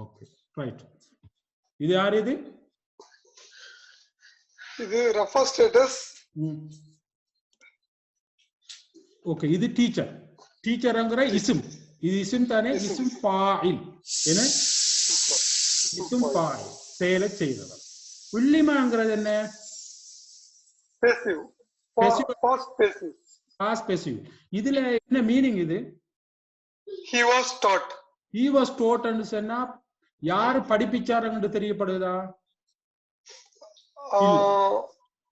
Okay right. இது யார் இது? இது ரஃபா ஸ்டேட்டஸ். ஓகே இது டீச்சர். டீச்சர்ங்கற இஸ்ம். இது இஸ்ம் தானே? இஸ்ம் ஃபாயில். என்ன? இஸ்ம் ஃபாயில். செயலை செய்தவர். உல்லிமாங்கிறது என்ன? Passive. Past passive. Past passive. இதுல என்ன மீனிங் இது? he was taught. he was taught ன்னு சொன்னா யார் படிப்பிச்சாருன்னு தெரியப்படுதா?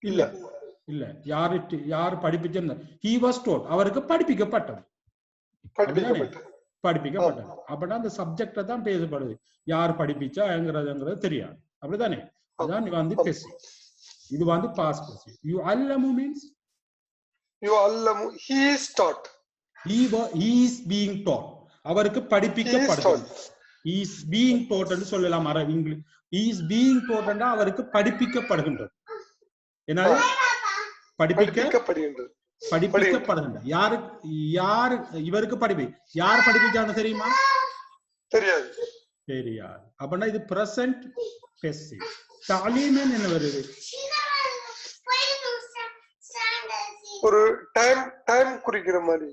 இல்ல இல்ல. யார் படிப்பிச்சாங்க? he was taught. அவருக்கு படிப்பிக்கப்பட்டது. படிப்பிக்கப்பட்டது. அப்படின்னா அந்த சப்ஜெக்ட தான் பேசப்படுது. யார் படிப்பிச்சாங்கிறது தெரியாது. அப்படிதானே? அதான் வந்து பேசி. இது வந்து past passive. yu'allamu means yu'allamu he is taught. he is being taught. அவருக்கு படிப்பிக்கப்படுது. he is being taught ன்னு சொல்லலாம். English he is being taught ன்னா அவருக்கு படிப்பிக்கப்படுகின்றது. என்னது? படிப்பிக்கப்படுகின்றது. யார் இவருக்கு யார் படிப்பிச்சான்னு தெரியுமா? தெரியாது. அப்படின்னா இது பிரசன்ட் பேசிவ். தாலீம் என்ன வருது? ஒரு டைம் குறிக்கிற மாதிரி.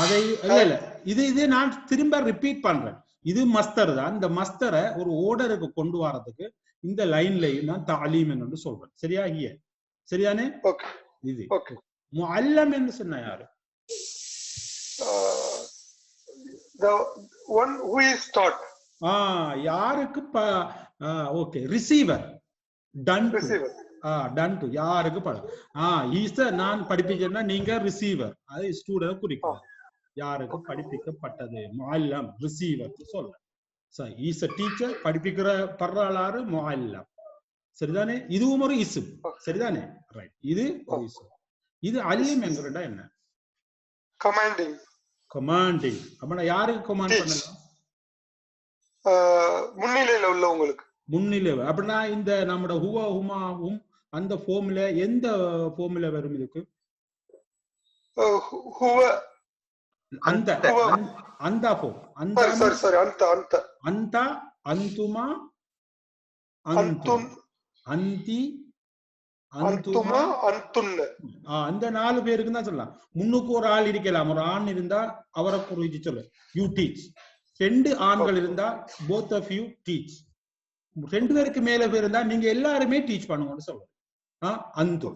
அதை இல்ல இது நான் திரும்ப ரிப்பீட் பண்றேன். இது மஸ்தர் தான். இந்த மஸ்தரை ஒரு ஆர்டருக்கு கொண்டு வரதுக்கு இந்த லைன்லயும் நான் தாலீம் என்று சொல்றேன். சரியா? சரியானே? இது முஅல்லம் என்று சொன்ன யாரு? the one who is taught. யாருக்கு? Okay receiver. டன் டு யாருக்கு நான் படிப்பிச்சேன்னா நீங்க ரிசீவர். அது ஸ்டூடெண்ட் குறிக்கும். யாருக்கு படிப்பிக்கப்பட்டது? முஅல்லம் ரிசீவர் சொல்ல. Is a teacher. படிப்பிக்கிற பர்றாளாரு முஅல்லம். சரிதானே? இதுவும் ஒரு இஸ்ம். சரிதானே? ரைட். இது ஒரு இஸ்ம். இது அலீம் என்கிறதா என்ன? கமாண்டிங். அப்ப யாருக்கு கமாண்ட் பண்ணலாம்? முன்னிலையில உள்ளவங்களுக்கு. முன்னிலை. அப்படின்னா இந்த நம்மட ஹுவா ஹுமா ஹும் அந்த ஃபார்முல எந்த ஃபார்முல வரும் இதுக்கு? அந்த ஃபார்ம். அந்த அந்துமா அந்தி அந்துமா அந்துன்ன. அந்த 4 பேருக்கு தான் சொல்லலாம். முன்னுக்கு ஒரு ஆள் இருக்கலாம். ஒரு ஆண் இருந்தா அவரை குறிச்சு சொல்லு. You teach. 2 ஆண்கள் இருந்தா both of you teach. 2 பேருக்கு மேல பேர் இருந்தா நீங்க எல்லாருமே டீச் பண்ணுங்கன்னு சொல்லுங்க. அந்து.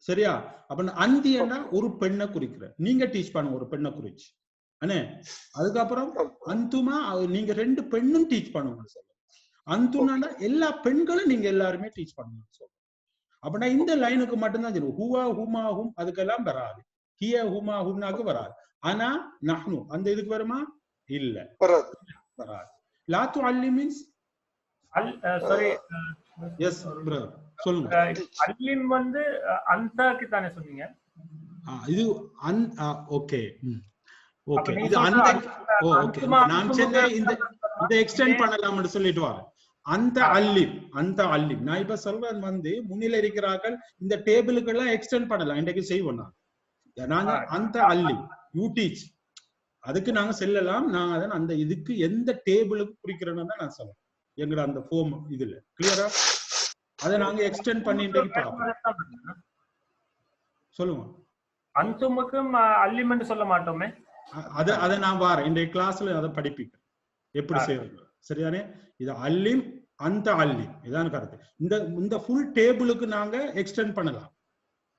சரியா? அப்ப அந்தியன்னா ஒரு பெண்ணை குறிக்கிற. நீங்க டீச் பண்ணுங்க ஒரு பெண்ணை குறிச்சு. அண்ணே அதுக்கப்புறம் அந்துமா நீங்க 2 பெண்ணும் டீச் பண்ணுங்கன்னு சொல்லுங்க. அந்துனா எல்லா பெண்களும் நீங்க எல்லாருமே டீச் பண்ணுங்கன்னு சொல்லுங்க. அப்படின்னா இந்த லைனுக்கு மட்டும்தான் தெரியும். ஹுவா ஹுமா ஹும் அதுக்கெல்லாம் வராது. ஹிய ஹுமா ஹும்னாக்கு வராது. ஆனா நஹ்னு அந்த இதுக்கு வருமா? இல்ல வராது. லா துஅல்லிம் மீன்ஸ் சாரி எஸ் பிரதர் சொல்லுங்க. அல்லிம் வந்து அந்தாக்கு தானே சொன்னீங்க? இது ஓகே ஓகே. இது அந்த ஓகே. நான் சொன்ன இந்த எக்ஸ்டெண்ட் பண்ணலாம்னு சொல்லிட்டு வரேன். அந்த அல்லிம் நான் இப்ப சொல்றேன் வந்து முன்னிலை இருக்கிறார்கள். இந்த டேபிளுக்கு எல்லாம் எக்ஸ்டெண்ட் பண்ணலாம். இன்றைக்கு செய்வோம். நாங்க அந்த அல்லிம் யூ டீச் அதுக்கு நாங்க செல்லலாம். நாங்க அந்த இதுக்கு எந்த டேபிளுக்கு குறிக்கிறோன்னு தான் நான் சொல்றேன். எங்கட அந்த ஃபார்ம் இதுல கிளியரா அதை நாங்க எக்ஸ்டெண்ட் பண்ணி இன்றைக்கு பார்ப்போம். சொல்லுங்க. அந்துமுக்கும் அல்லிமென்னு சொல்ல மாட்டோமே. அதை நான் வாரேன். இன்றைய கிளாஸ்ல அதை படிப்பிக்கிறேன் எப்படி செய்யறது. சரிதானே? இது அல்லிம் அந்த அல்லிம் இதான் கருத்து. இந்த ஃபுல் டேபிளுக்கு நாங்க எக்ஸ்டெண்ட் பண்ணலாம்.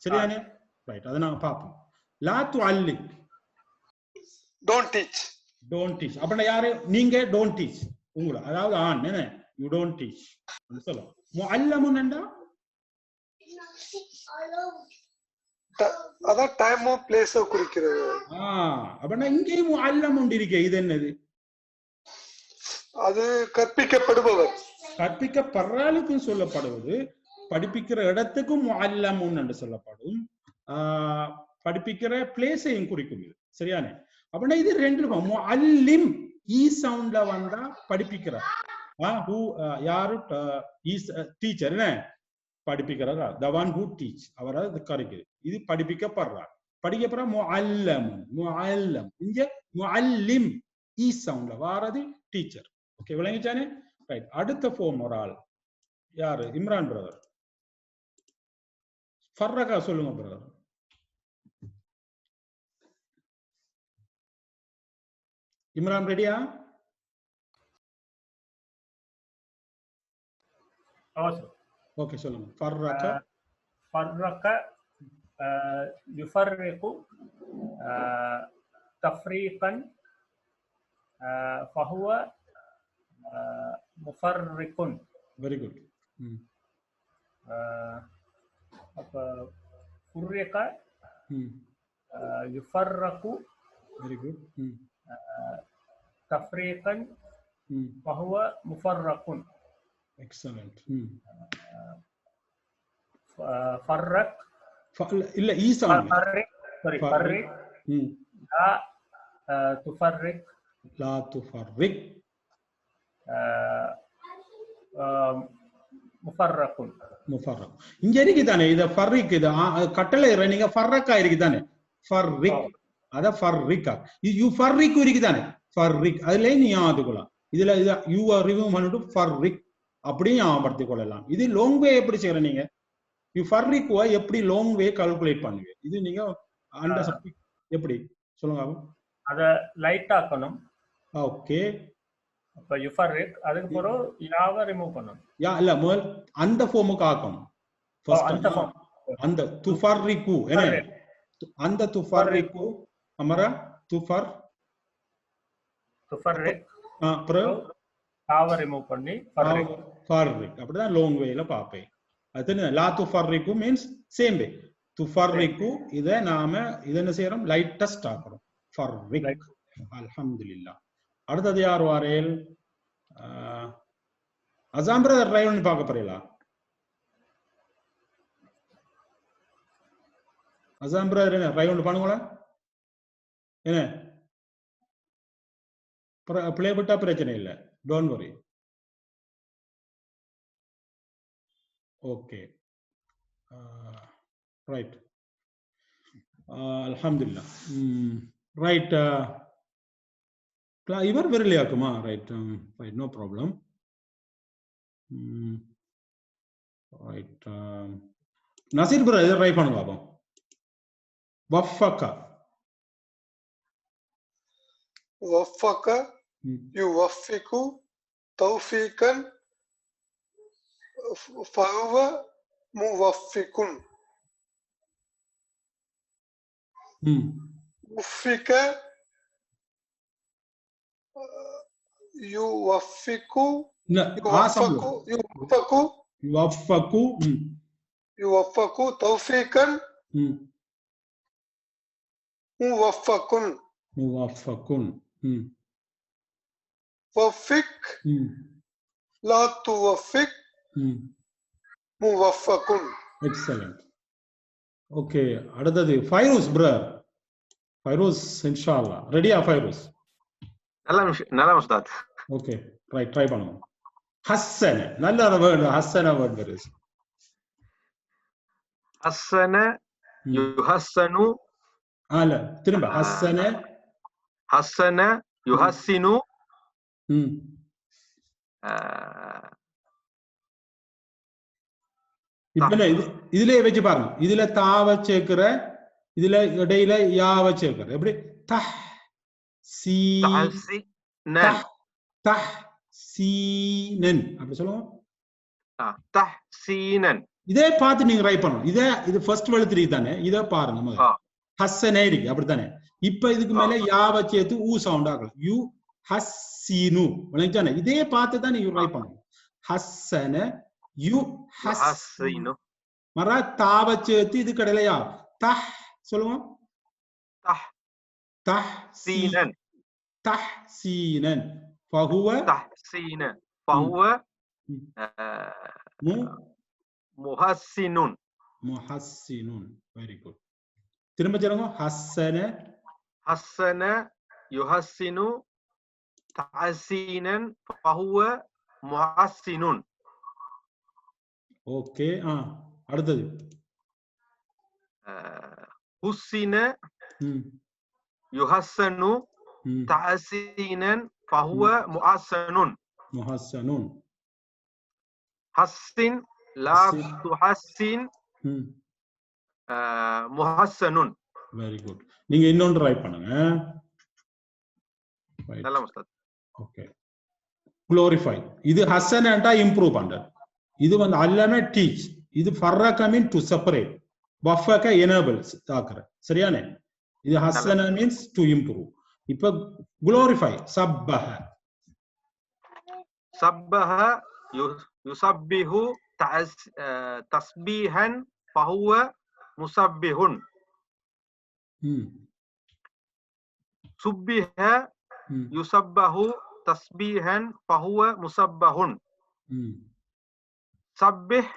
சரிதானே? ரைட். அதை நாங்க பார்ப்போம். லா துஅல்லிம் don't teach. அப்படின்னா யாரு? நீங்க don't teach. உங்களை அதாவது ஆண் என்ன you don't teach சொல்லுவோம். முஅல்லமுன் என்றா அதான் டைம் ஆஃப் பிளேஸ் குறிக்கிறது. அப்படின்னா இங்கேயும் முஅல்லம் உண்டு இருக்கே. இது என்னது? அது கற்பிக்கப்படுபவர். கற்பிக்கப்படுறாளுக்கும் சொல்லப்படுவது. படிப்பிக்கிற இடத்துக்கும் முஅல்லமுன் என்று சொல்லப்படும். படிப்பிக்கிற பிளேஸையும் குறிக்கும் இது. சரியானே? அப்படின்னா இது 2 முஅல்லிம் ஈ சவுண்ட்ல வந்தா படிப்பிக்கிறார். யாரு? டீச்சர் என்ன படிப்பிக்கிறாரா? the one who teach அவரை கறிக்குது. இது படிப்பிக்கப்படுறார். படிக்கப்படுற முஅல்லம். இங்க முஅல்லிம் ஈ சவுண்ட்ல வாரது டீச்சர். ஓகே விளங்கிச்சானே ரைட் அடுத்த ஃபார்ம் ஒரு ஆள் யாரு இம்ரான் பிரதர் ஃபர்ரகா சொல்லுங்க பிரதர் இம்ரான் ரெடியா ஓகே சொல்லுங்க ஃபர்ரகா ஃபர்ரகா யுஃபர்ரிகு தஃப்ரீகன் ஃபஹுவ முஃபர்ரிகுன் வெரி குட் அப்ப ஃபுர்ரிக யுஃபர்ரகு வெரி குட் தஃப்ரீகன் ஃபஹுவ முஃபர்ரகுன் எக்ஸலென்ட் ஃபர்ரக் இல்ல ஈ சவுண்ட் ஃபர்ரிக் லா துஃபர்ரிக் லா துஃபர்ரிக் முஃபர்ரகுன் முஃபர்ரக் இங்க இருக்குதானே இத ஃபர்ரிக் இது கட்டளை நீங்க ஃபர்ரக்கா இருக்குதானே ஃபர்ரிக் அத ஃபர்ரிக்கா யூ ஃபர்ரிக் இருக்குதானே ஃபர்ரிக் அதுல நீ ஞாபகம் இதுல யூ ரிமூவ் பண்ணிட்டு ஃபர்ரிக் அப்படியே ஞாபகப்படுத்திக் கொள்ளலாம் இது லாங் வே எப்படி செய்யற நீங்க யூ ஃபர்ரிக்குவா எப்படி லாங் வே கால்குலேட் பண்ணுவீங்க இது நீங்க அந்த எப்படி சொல்லுங்க அத லைட் ஆக்கணும் ஓகே அப்ப யுஃபர்ரிக் அதுக்கு பிறகு யாவ ரிமூவ் பண்ணணும் யா இல்ல முதல் அந்த ஃபார்முக்கு ஆக்கணும் ஃபர்ஸ்ட் அந்த ஃபார்ம் அந்த துஃபர்ரிகு என்ன அந்த துஃபர்ரிகு அமரா துஃபர்ரிக் அப்புறம் யாவ ரிமூவ் பண்ணி ஃபர்ரிக் அப்படிதான் லாங் வேல பாப்பேன் அது லா துஃபர்ரிகு மீன்ஸ் சேம் வே துஃபர்ரிகு இத நாம இத என்ன செய்யறோம் லைட்டஸ்ட் ஆக்குறோம் ஃபர்ரிக் அல்ஹம்துலில்லாஹ் அடுத்தது யார் வாரேல் அஸாம் பிரதர் ட்ரை பண்ணி பார்க்க போறீங்களா அஸாம் பிரதர் என்ன ட்ரை பண்ணி பண்ணுங்களா என்ன பிளே விட்டா பிரச்சனை இல்லை டோன்ட் வரி ஓகே ரைட் அல்ஹம்துலில்லாஹ் ரைட் இவர் விரலியாக்குமா right right no problem right Naseer brother இதை ட்ரை பண்ணுங்க பாப்போம் வஃபக وفق يوفق توفيقا فهو موفق وفق يوفق يوفق توفيقا موفق موفق وفق لا توفق موفق excellent okay அடுத்தது ஃபைரூஸ் பிரதர் ஃபைரூஸ் இன்ஷாஅல்லாஹ் ரெடியா ஃபைரூஸ் நல்லா உஸ்தாத் ஓகே ரைட் ட்ரை பண்ணுங்க ஹஸ்ஸன நல்ல வேர்ட் ஹஸ்ஸன வேர்ட் ஃபைரூஸ் ஹஸ்ஸன யுஹஸ்ஸனு அல்ல திரும்ப ஹஸ்ஸன ஹஸ்ஸன யுஹஸ்ஸினு இப்ப இதுல வச்சு பாருங்க இதுல தாவ சேர்க்கிற இதுல இடையில யாவ சேர்க்கிற எப்படி தஹ் சீ தஹ் சீனன் அப்படி சொல்லுவோம் தஹ் சீனன் இதே பார்த்து நீங்க ரைட் பண்ணணும் இது ஃபர்ஸ்ட் எழுத்து தானே இதை பாருங்க முதல்ல ஹஸ்ஸனே இருக்கு அப்படித்தானே இப்ப இதுக்கு மேல யாவ சேர்த்து ஊ சவுண்ட் ஆகலாம் யூ ஹஸ்ஸீனு விளங்கிச்சானே இதே பார்த்து தான் நீங்க ரைட் பண்ணணும் ஹஸ்ஸன யூ ஹஸ்ஸீனு மரா தாவ சேர்த்து இது கடையிலயா தஹ் சொல்லுவோம் தஹ் தஹ்சீனன் தஹ்சீனன் ஃபஹுவ தஹ்சீனன் ஃபஹுவ முஹஸ்ஸினுன் முஹஸ்ஸினுன் வெரி குட் திரும்ப சொல்லுங்க ஹஸ்ஸன ஹஸ்ஸன யுஹஸ்ஸினு தஹ்சீனன் ஃபஹுவ முஹஸ்ஸினுன் ஓகே அடுத்தது ஹுஸ்ஸின யுஹஸ்ஸனு தஹ்சீனன் ஃபஹுவ முஹஸ்ஸனுன் முஹஸ்ஸனுன். ஹஸ்ஸின் லா துஹஸ்ஸின் முஹஸ்ஸனுன். Very good. நீங்க இன்னொன்று ட்ரை பண்ணுங்க. நல்லா உஸ்தாத். ஓகே. glorify. இது ஹஸ்ஸனண்டா இம்ப்ரூவ் பண்றது. இது வந்து அல்லம டீச். இது ஃபர்ரக மீன் டு செப்பரேட். வஃபக எனேபிள்ஸ் தாக்குற. சரியானே? இது ஹஸ்ஸன மீன்ஸ் டு இம்ப்ரூவ். இப்ப glorify சப்பஹ. சப்பஹ யுஸப்பிஹு தஸ்பீஹன் ஃபஹுவ முஸப்பிஹுன். சுப்பிஹ யுஸப்பஹு தஸ்பீஹன் ஃபஹுவ முஸப்பஹுன். சப்பிஹ்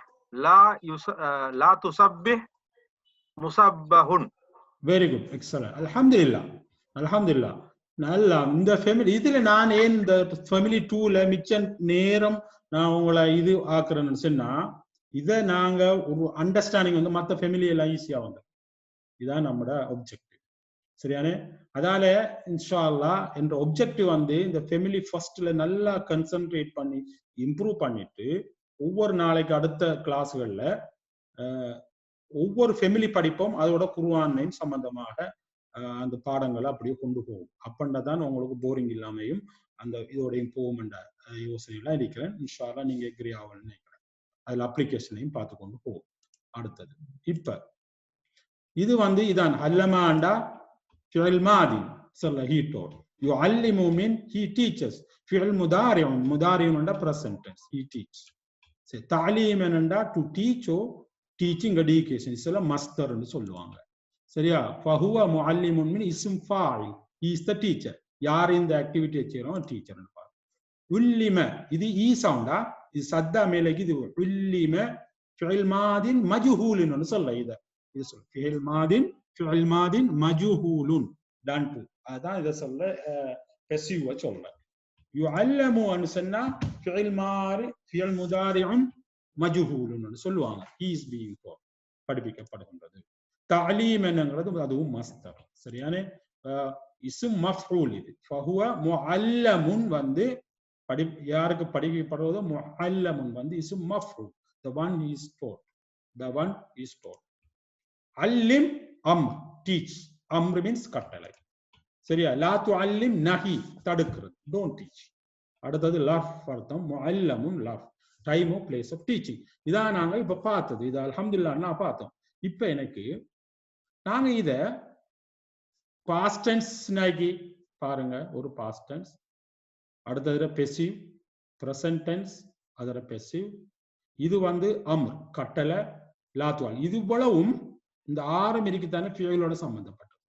லா துஸப்பிஹ் முஸப்பஹுன். Very good. எக்ஸலன்ட். அல்ஹம்துலில்லாஹ். அல்ஹம்துலில்லாஹ். நல்லா இந்த ஃபேமிலி இதுல நான் ஏன் இந்த ஃபேமிலி 2ல மிச்ச நேரம் நான் உங்களை இது ஆக்குறேன்னு சொன்னா இதை நாங்க ஒரு அண்டர்ஸ்டாண்டிங் வந்து மற்ற ஃபேமிலி எல்லாம் ஈஸியா வந்து இதான் நம்மட ஒப்ஜெக்டிவ். சரியானே? அதால இன்ஷா அல்லாஹ் என்ற ஒப்ஜெக்டிவ் வந்து இந்த ஃபேமிலி ஃபர்ஸ்ட்ல நல்லா கன்சென்ட்ரேட் பண்ணி இம்ப்ரூவ் பண்ணிட்டு ஒவ்வொரு நாளைக்கு அடுத்த கிளாஸ்கள்ல ஒவ்வொரு ஃபேமிலி படிப்போம் அதோட குர்ஆன் சம்பந்தமாக அந்த பாடங்களை அப்படியே கொண்டு போகும். அப்பண்டதான் உங்களுக்கு போரிங் இல்லாமையும் அந்த இதோடையும் போகும் என்ற யோசனைலாம் இருக்கிறேன். இன்ஷா அல்லாஹ் நீங்க எக்ரி ஆகணும்னு நினைக்கிறேன். அதுல அப்ளிகேஷனையும் பார்த்து கொண்டு போகும். அடுத்தது இப்ப இது வந்து இதான் அல்லமாண்டா ஃபிஅல் மாதி சொல்ல he taught. யுஅல்லிமு mean he teaches. ஃபிஅல் முதாரிஉன் முதாரிஉன்டா present tense he teach. சரி தஅலீம் என்னண்டா to teach or teaching education இதெல்லாம் மஸ்தர் ன்னு சொல்லுவாங்க. சரியா? ஃபஹுவ முஅல்லிமுன் மீன் இஸ்ம் foil. he is the teacher. யார் இந்த ஆக்டிவிட்டி செய்றோம் டீச்சர் ன்னு பாருங்க. உல்லிம இது ஈ சவுண்டா இது சத்தா மேலக்கு இது உல்லிம ஃபிஅல் மாதின் மஜ்ஹூலுன் ன்னு சொல்ல இது சொல்ல ஃபிஅல் மாதின் மஜ்ஹூலுன் டன் டு அதான் இத சொல்ல பசிவா சொல்ல. யுஅல்லமு ன்னு சொன்னா ஃபிஅல் முதாரிஉன் மஜ்ஹூலுன் ன்னு சொல்லுவாங்க. he is being taught படிப்பிக்கப்படுகின்றது. தஅலீம் என்னங்கிறது அதுவும் மஸ்தர். சரியானே? இஸ்ம் மஃஊல் இது. ஃபஹுவ முஅல்லமுன் வந்து யாருக்கு படிக்கப்படுறதோ முஅல்லமுன் வந்து இஸ்ம் மஃஊல். the one is taught. the one is taught. அல்லிம் Amr teach. Amr means கட்டளை. சரியா? லா துஅல்லிம் நஹி தடுக்கிறது. don't teach. அடுத்தது லஃப் அர்த்தம் முஅல்லமுன் லஃப் time of place of teaching. இதான் நாங்க இப்ப பார்த்தது. இது அல்ஹம்துலில்லாஹ் நான் பார்த்தோம். இப்ப எனக்கு நாங்க இத பாஸ்ட் டென்ஸ் நாக்கி பாருங்க. ஒரு பாஸ்ட் டென்ஸ் அடுத்ததுல பெசிவ் பிரசன்ட் டென்ஸ் அதோட பெசிவ் இது வந்து அம்ர் கட்டளை லாத்வால் இது போலவும் இந்த ஆறும் இருக்குதானே ஃபியலோட சம்பந்தப்பட்டது.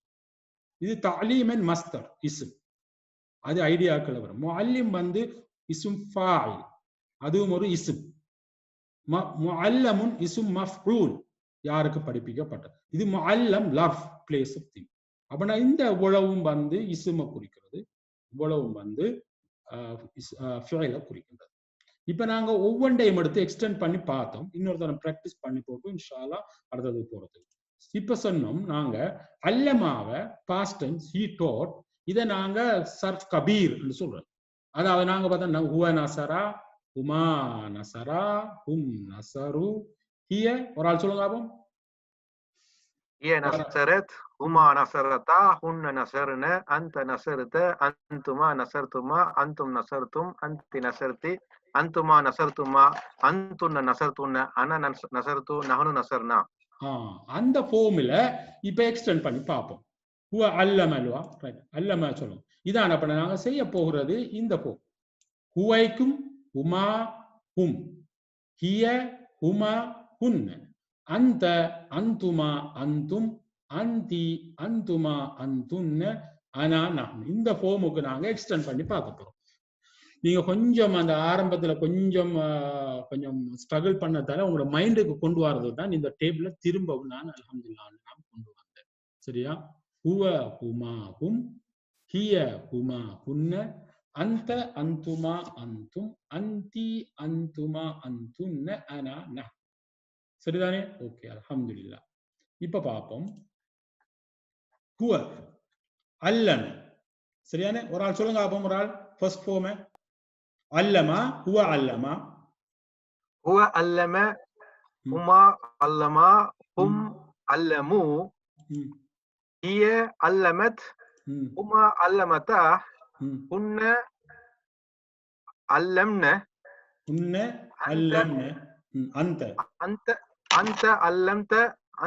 இது தஅலீமன் மஸ்தர் இஸ்ம் அது ஐடியாக்கள் வரும். முஅல்லிம் வந்து இஸ்ம் ஃபாயில் அதுவும் ஒரு இஸ்ம். முஅல்லமுன் இஸ்ம் மஃஊல் யாருக்கு படிப்பிக்கப்பட்டது. இது முஅல்லம் லஃப் பிளேஸ் ஆஃப் திங். அப்படின்னா இந்த உழவும் வந்து இஸ்ம குறிக்கிறது, உழவும் வந்து ஃபியலை குறிக்கின்றது. இப்ப நாங்க ஒவ்வொன்றையும் எடுத்து எக்ஸ்டெண்ட் பண்ணி பார்த்தோம். இன்னொரு தரம் பிராக்டிஸ் பண்ணி போட்டு இன்ஷா அல்லாஹ் அடுத்தது போறது. இப்ப சொன்னோம் நாங்க அல்லமாவை பாஸ்ட் டென்ஸ் he taught இதை நாங்க சர்ஃப் கபீர் சொல்றோம். அதாவது நாங்க பார்த்தா ஹுவ நஸரா ஹுமா நஸரா ஹும் நஸரு ஹிய ஒரு ஆள் சொல்லுங்க பாப்போம். ஹிய நஸரத் ஹுமா நஸரதா ஹுன்ன நஸர்ன அன்த நஸர்த அன்துமா நஸர்துமா அன்தும் நஸர்தும் அன்தி நஸர்தி அன்துமா நஸர்துமா அன்துன்ன நஸர்துன்ன அன நஸர்து நஹனு நஸர்னா. அந்த ஃபார்முல இப்ப எக்ஸ்டெண்ட் பண்ணி பார்ப்போம். ஹுவ அல்லமல்வா ரைட் அல்லம சொல்லுங்க. இதான் அப்ப நாங்க செய்ய போகிறது இந்த ஃபார்ம். ஹுவைக்கும் ஹுமா ஹும் ஹிய ஹுமா ஹுன்ன அந்த அந்துமா அந்தும் அந்தி அந்துமா அந்துன்ன அனா நஹ்னு. இந்த ஃபார்முக்கு நாங்க எக்ஸ்டெண்ட் பண்ணி பார்க்க போறோம். நீங்க கொஞ்சம் அந்த ஆரம்பத்துல கொஞ்சம் ஸ்ட்ரகிள் பண்ணதால உங்களோட மைண்டுக்கு கொண்டு வர்றது தான் இந்த டேபிள திரும்பவும் நான் அல்ஹம்துலில்லாஹ் நான் கொண்டு வந்தேன். சரியா? ஹுவ ஹுமா ஹும் ஹிய ஹுமா ஹுன்ன அந்த அந்துமா அந்தும் அந்தி அந்துமா அந்துன்ன அனா நஹ்னு. சரிதானே? ஓகே அல்ஹம்துலில்லாஹ். இப்ப பாப்போம். ஹுவ அல்லம் சரியானே? ஒரு ஆள் சொல்லுங்க பாப்போம். ஒரு ஆள் ஃபர்ஸ்ட் ஃபார்ம் அல்லமா ஹுவ அல்லமா هو علم هما علما هم علموا هي علمت هما علمتا هن علمنا هن علمنا أنت أنت علمت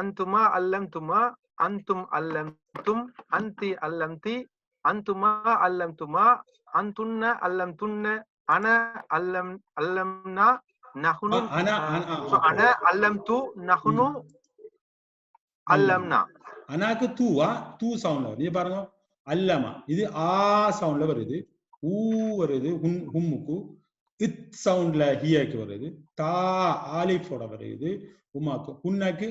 أنتما علمتما أنتم علمتم أنت علمتي أنتما علمتما أنتن علمتن أنا علمنا نحن أنا أنا علمت نحن علمنا அனாக்கு தூ சவுண்ட்ல வருது. இது பாருங்க அல்லமா இது ஆ சவுண்ட்ல வருது, ஊ வருது ஹும்முக்கு, இத் சவுண்ட்ல ஹியாக்கு வருது, தா ஆலிஃபோட வருது உமாக்கு, ஹுன்னாக்கு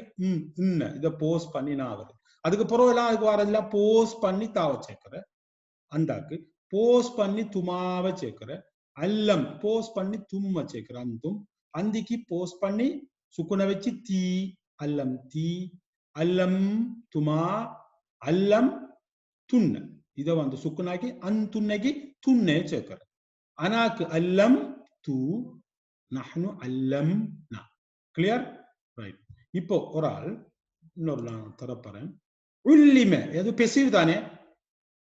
இன்ன இத போஸ் பண்ணி நான் வருது. அதுக்கு பிறகு எல்லாம் அதுக்கு வரதுல போஸ் பண்ணி தாவை சேர்க்கிற, அந்தாக்கு போஸ் பண்ணி துமாவை சேர்க்கிற, அல்லம் போஸ் பண்ணி தும்ம சேர்க்கிற, அந்தும் அந்திக்கு போஸ் பண்ணி சுக்குனை வச்சு தீ அல்லம் தீ அல்லம் துமா அல்லம் துண்ண இத வந்து சுக்குனாக்கி அந்துன்னைக்கு துண்ணே சேர்க்கிற. அனாக்கு அல்லம் தூ நஹ்னு அல்லம் நா. கிளியர்? ரைட். இப்போ ஒரு ஆள் இன்னொரு நான் தரப்பறேன். உல்லிம எது பெசிவ் தானே?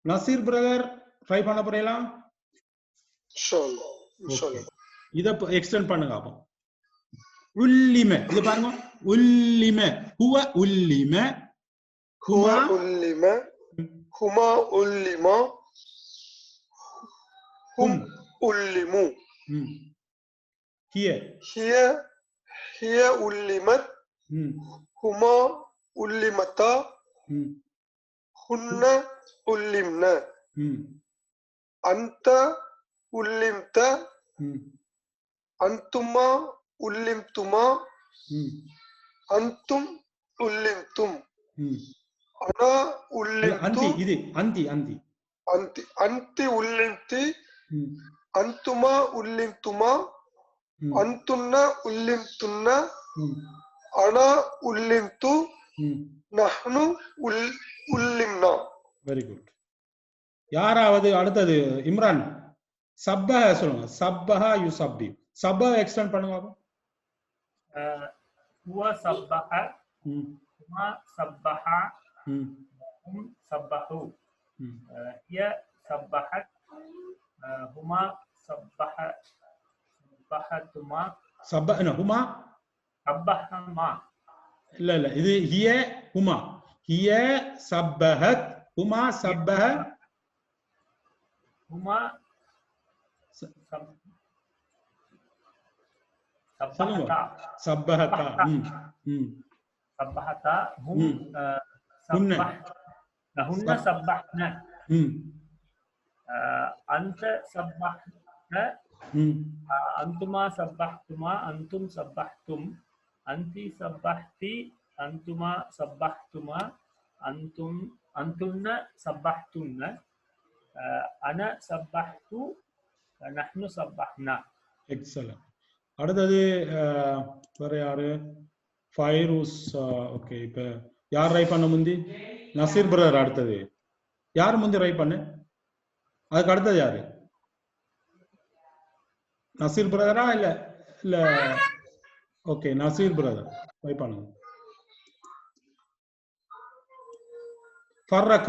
நசீர் பிரதர் ட்ரை பண்ண போறீங்களா? இத எக்ஸ்டெண்ட் பண்ணுங்க அப்போ. உல்லிம இது பாருங்க, உல்லிம ஹுவ உல்லிம ஹுமா உல்லிம ஹுமா உல்லிமா ஹும் உல்லிமு ஹிய ஹிய உல்லிமத் ஹுமா உல்லிமதா ஹுன்ன உல்லிம்ன அன்த உல்லிம்த அன்துமா உல்லிம்துமா அந்தும் உல்லிம்தும் அனா உல்லிம்து இது அந்தி அந்தி அந்தி அந்தி உல்லிம்தி அந்துமா உல்லிம்துமா அந்துன்ன உல்லிம்துன்ன அனா உல்லிம்து நஹ்னு உல்லிம்னா. Very good. யாராவது அடுத்தது இம்ரான் சப்பஹ சொல்லுங்க. சப்பஹ யுஸப்பி. சப்பஹ எக்ஸ்டெண்ட் பண்ணுங்க. ஹுவ சப்பஹ ஹுமா சப்பஹ ஹும் சப்பஹு ஹிய சப்பஹத் ஹுமா சப்பஹத்துமா சப்பஹன ஹுமா சப்பஹமா. இல்ல இது ஹிய ஹுமா. ஹிய சப்பஹத் ஹுமா சப்பஹ ஹுமா சப்பஹதா சப்பஹதா சப்பஹதா ஹும் சப்பஹ் ஹுன்ன சப்பஹ்ன அன்த சப்பஹ்ன அந்துமா சப்பஹ்துமா அந்தும் சப்பஹ்தும் அந்தி சப்பஹ்தி அந்துமா சப்பஹ்துமா அந்தும் அந்துன்ன சப்பஹ்துன்ன அன சப்பஹ்து நஹ்னு சப்பஹ்னா. எக்ஸலன்ட். அடுத்தது வேற யாரு? ஃபைரூஸ். ஓகே, இப்ப யார் ரைட் பண்ண முந்தி? நசீர் பிரதர். அடுத்தது யார் முந்தி ரைட் பண்ணு? அதுக்கு அடுத்தது யாரு? நசீர் பிரதரா இல்ல இல்ல? ஓகே, நசீர் பிரதர் ரைட் பண்ணுங்க. ஃபர்ரக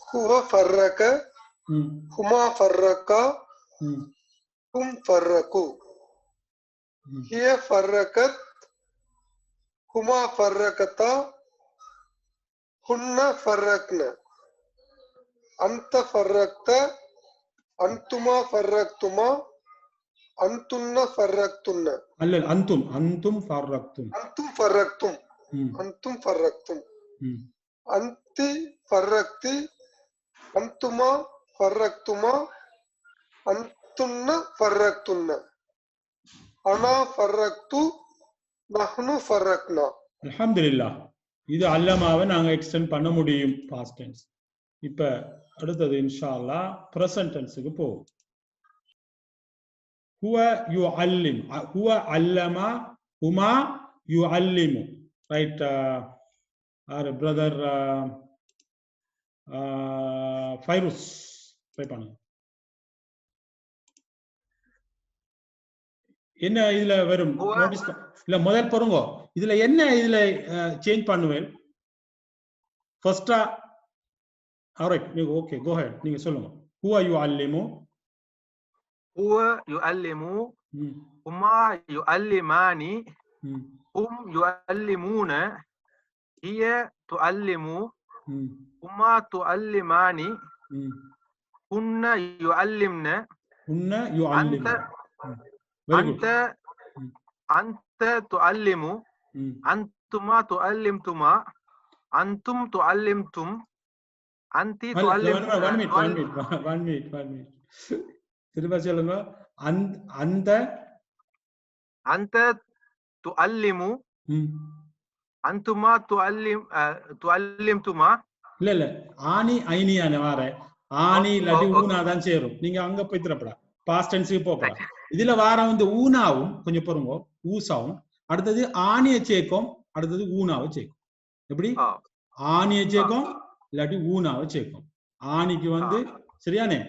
ஹுவ ஃபர்ரக ஹுமா ஃபர்ரகா ஹும் ஃபர்ரகு ஹிய ஃபர்ரகத் ஹுமா ஃபர்ரகதா ஹுன்ன ஃபர்ரக்ன அன்த ஃபர்ரக்த அன்துமா ஃபர்ரக்துமா அந்துன்ன ஃபர்ரக்துன்ன. அல்ல, அந்தும் ஃபர்ரக்தும் அந்தும் ஃபர்ரக்தும் அந்தி ஃபர்ரக்தி அந்துமா ஃபர்ரக்துமா அந்துன்ன ஃபர்ரக்துன்ன அனா ஃபர்ரக்து நஹ்னு ஃபர்ரக்னா. அல்ஹம்துலில்லாஹ். இது அல்லமாவை நாங்க எக்ஸ்டெண்ட் பண்ண முடியும் பாஸ்ட் டென்ஸ். இப்ப அடுத்தது இன்ஷா அல்லாஹ் பிரசன்ட் டென்ஸ்க்கு போவோம். ஹுவ யுஅல்லிம், ஹுவ அல்லமா, ஹுமா யுஅல்லிமு. ரைட் பிரதர் ஃபைரூஸ் ட்ரை பண்ணுங்க. என்ன இதுல வரும் நோட்டீஸ் இல்ல முதல் பாருங்க இதுல என்ன இதுல சேஞ்ச் பண்ணுவேன் ஃபர்ஸ்டா ஆல்ரைட் நீங்க ஓகே கோ ஹெட் நீங்க சொல்லுங்க ஹுவ யுஅல்லிமு هو يعلم هما يعلمان هم يعلمون هي تعلم هما تعلمان هن يعلمن أنت تعلم أنتما تعلمتما أنتم تعلمتم أنت تعلمتما one minute திரும்ப சொல்லுங்க அந்த أنت تعلم أنتما تعلمتما இல்ல ஆனி ஐனியான வார ஆனி இல்லாட்டி ஊனா தான் சேரும் நீங்க அங்க போய் திரப்படா பாஸ்ட் டென்ஸ்க்கு போகலாம் இதுல வார வந்து ஊனாவும் கொஞ்சம் பாருங்க ஊசாவும் அடுத்தது ஆணியை சேர்க்கும் அடுத்தது ஊனாவை சேர்க்கும் எப்படி ஆணியை சேர்க்கும் இல்லாட்டி ஊனாவை சேர்க்கும் ஆணிக்கு வந்து சரியானே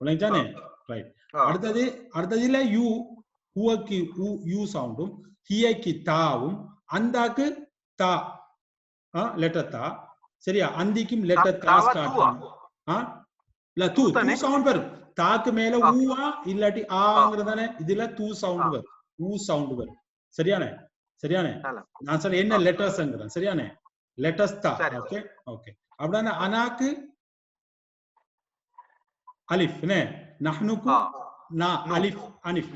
விளங்கிச்சானே ரைட் அடுத்ததுல யூ ஹுவக்கு யூ சவுண்டும் ஹியக்கு தாவும் அந்தாக்கு தா லெட்டர் தா சரியா அந்திக்கும் லெட்டர் தா ஸ்டார்ட் இல்ல தூ சவுண்ட் வரும் தாக்கு மேல ஊவா இல்லாட்டி ஆங்கிறதானே இதுல தூ சவுண்ட் வரும் ஊ சவுண்ட் வரும் சரியானே நான் சொல்ல என்ன லெட்டர்ஸ்ங்கிறேன் சரியானே லெட்டர்ஸ் தா ஓகே ஓகே அப்படின்னா அனாக்கு அலிஃப் என்ன நஹ்னுக்கு நா அலிஃப் அனிஃப்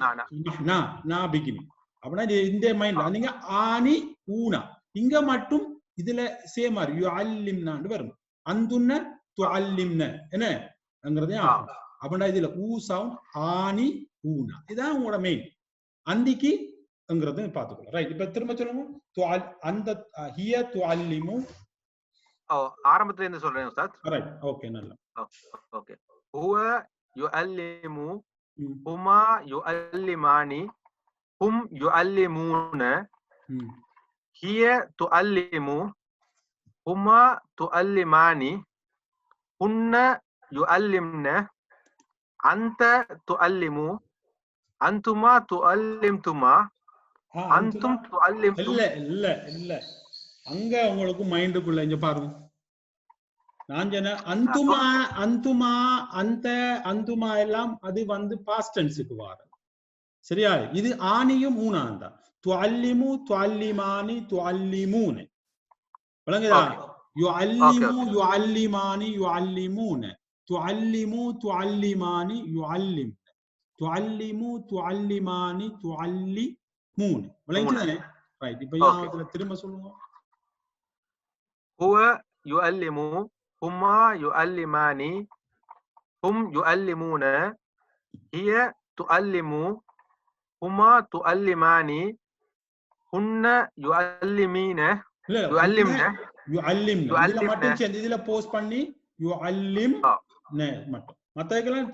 நா பிகினிங் அப்படின்னா இந்த மைண்ட்ல நீங்க ஆனி ஊனா இங்க மட்டும் இதுல சேம் மாதிரி யுஅல்லிம்னான்னு வரும் அந்துன்ன துஅல்லிம்ன என்னங்கிறதே அப்படின்னா இதுல ஊ சவுண்ட் ஆனி ஊனா இதான் உங்களோட மெயின் அந்திக்குங்கிறது பாத்துக்கலாம் ரைட் இப்ப திரும்ப சொல்லுங்க அந்த ஹிய துஅல்லிமு ஆரம்பத்துல இருந்து சொல்றேன் உஸ்தாத் ரைட் ஓகே நல்லா ஓகே هو يعلم هما يعلمان هم يعلمون هي تعلم هما تعلمان هن يعلمن أنت تعلم أنتما تعلمتما أنتم تعلمتم இல்ல அங்க உங்களுக்கு மைண்டுக்குள்ள இங்க பாருங்க நான் சொன்ன அந்துமா அந்துமா எல்லாம் அது வந்து பாஸ்ட் டென்ஸுக்கு வர சரியா இது ஆனியும் ஊனான் தான் துஅல்லிமு துஅல்லிமானி துஅல்லிமூன விளங்குதா யுஅல்லிமு யுஅல்லிமானி யுஅல்லிமூன துஅல்லிமு துஅல்லிமானி யுஅல்லிம் துஅல்லிமு துஅல்லிமானி துஅல்லிமூன விளங்குதானே ரைட் இப்போ இதுல திரும்ப சொல்லுங்க هو يعلم هما يعلمان هم يعلمون هي تعلم هما تعلمان هن يعلمين يعلمن இதுல மட்டும் சேர்ந்து இதுல போஸ்ட் பண்ணி யுஅல்லிம் மட்டும் மத்ததெல்லாம்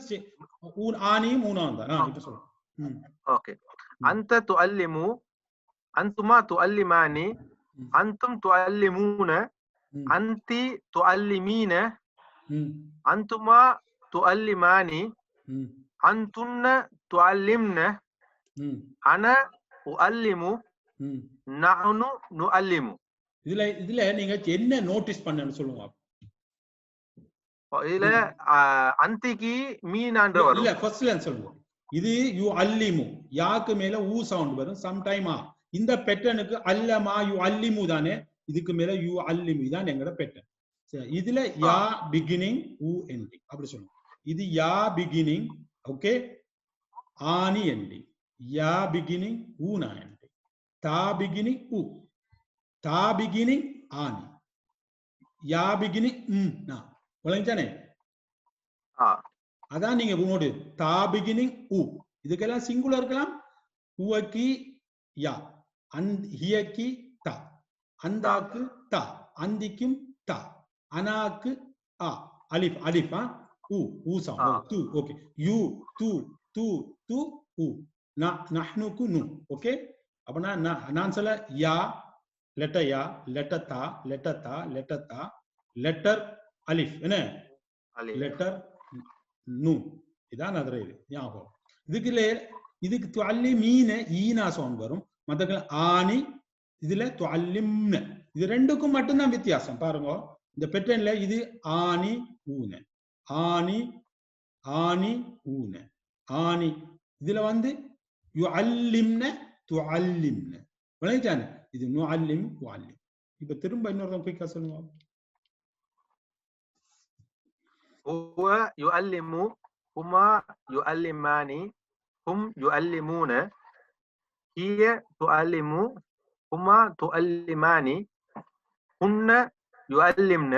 ஆனியும் ஊனா வந்தா இப்ப சொல்லுங்க ஓகே أنت تعلم أنتما تعلمان أنتم تعلمون أنت تعلمين أنتما تعلمان أنتن تعلمن أنا أعلم نحن نعلم இதுல நீங்க என்ன நோட்டீஸ் பண்ணனும் சொல்லுங்க இதுல அந்திக்கு மீனான்ற வரும் இல்ல ஃபர்ஸ்ட் லைன் சொல்லுங்க இது யூ அல்லிமு யாக்கு மேல ஊ சவுண்ட் வரும் சம் டைம் இந்த பேட்டர்னுக்கு அல்லமா யூ அல்லிமு தானே இதுக்கு மேல யூ அல்லிமு இதான் எங்கட பேட்டர்ன் சரி இதுல யா பிகினிங் ஊ எண்டிங் அப்படி சொல்லுங்க இது யா பிகினிங் ஓகே ஆனி எண்டிங் யா பிகினிங் ஊனா எண்டிங் தா பிகினிங் ஊ தா பிகினிங் ஆனி யா பிகினிங் நா விளங்கிச்சானே அதான் நீங்க நோடு தா பிகினிங் ஊ இதுக்கெல்லாம் சிங்குலர் இருக்கலாம் ஹுவக்கி யா ஹியக்கி தா அந்தாக்கு தா அந்திக்கும் தா அனாக்கு ஆ அலிஃப் அலிஃப் ஊ சவுண்ட் து ஓகே யூ து து து ஊ நஹ்னுக்கு நு ஓகே அப்பனா நான் சொல்ல யா லெட்டர் யா லெட்டர் தா லெட்டர் தா லெட்டர் தா லெட்டர் அலிஃப் என்ன லெட்டர் நூ இதான் அதுல இது ஞாபகம் இதுக்குள்ளே இதுக்கு துஅல்லிமீன ஈனா சவுண்ட் வரும். மத்ததுல ஆனி இதுல துஅல்லிம்ன. இது ரெண்டுக்கும் மட்டும்தான் வித்தியாசம் பாருங்க. இந்த பேட்டர்ன்ல இது ஆனி ஊன ஆனி ஆனி ஊன ஆனி. இதுல வந்து யுஅல்லிம்ன துஅல்லிம்ன. விளங்கிட்டானே? இது நுஅல்லிம் துஅல்லிம். இப்ப திரும்ப இன்னொரு குயிக்கா சொல்லுங்க. هو يعلم هما يعلمان هم يعلمون هي تعلم هما تعلمان هن يعلمن